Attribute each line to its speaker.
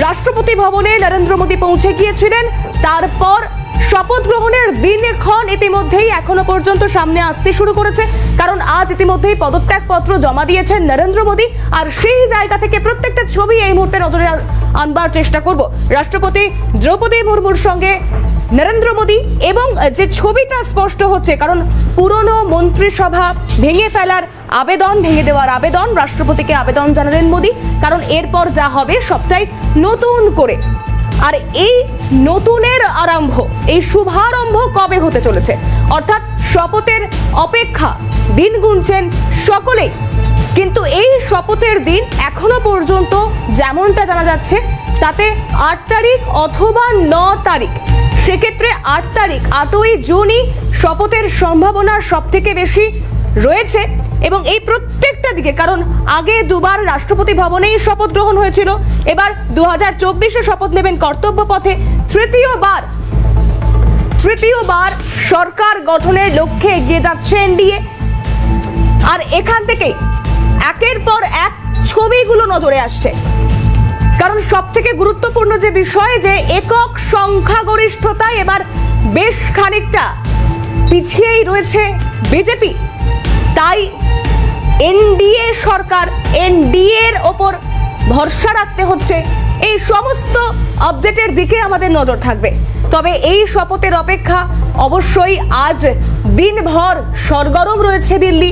Speaker 1: রাষ্ট্রপতি ভবনে নরেন্দ্র মোদী পৌঁছে গিয়েছিলেন। তারপর শপথ গ্রহণের দিনক্ষণ ইতিমধ্যেই এখনো পর্যন্ত সামনে আসতে শুরু করেছে, কারণ আজ ইতিমধ্যেই পদত্যাগপত্র জমা দিয়েছেন নরেন্দ্র মোদী। আর সেই জায়গা থেকে প্রত্যেকটা ছবি এই মুহূর্তে নজরে আনবার চেষ্টা করব। রাষ্ট্রপতি দ্রৌপদী মুর্মুর সঙ্গে নরেন্দ্র মোদী, এবং যে ছবিটা স্পষ্ট হচ্ছে, কারণ পুরনো মন্ত্রিসভা ভেঙে ফেলার আবেদন, ভেঙে দেওয়ার আবেদন, রাষ্ট্রপতিকে আবেদন জানালেন মোদী, কারণ এরপর যা হবে সবটাই নতুন করে। আর এই নতুনের আরম্ভ, এই শুভারম্ভ কবে হতে চলেছে, অর্থাৎ শপথের অপেক্ষা দিন গুনছেন সকলেই। কিন্তু এই শপথের দিন এখনো পর্যন্ত যেমনটা জানা যাচ্ছে তাতে 8 তারিখ অথবা 9 তারিখ, সেক্ষেত্রে 8 তারিখ 8ই জুনই শপথের সম্ভাবনা সব থেকে বেশি রয়েছে। এবং এই প্রত্যেকটা দিকে, কারণ আগে দুবার রাষ্ট্রপতি ভবনেই শপথ গ্রহণ হয়েছিল, এবার 2024-এ শপথ নেবেন কর্তব্য পথে। তৃতীয়বার সরকার গঠনের লক্ষ্যে এগিয়ে যাচ্ছে এনডিএ। আর এখান থেকেই একের পর এক ছবিগুলো নজরে আসছে, কারণ সব থেকে গুরুত্বপূর্ণ যে বিষয়, যে একক সংখ্যাগরিষ্ঠতায় এবার বেশ খানিকটা পিছিয়েই রয়েছে বিজেপি। তাই এনডিএ সরকার, এনডিএর ওপর ভরসা রাখতে হচ্ছে। এই সমস্ত আপডেটের দিকে আমাদের নজর থাকবে। তবে এই শপথের অপেক্ষা অবশ্যই আজ দিনভর সরগরম রয়েছে দিল্লি।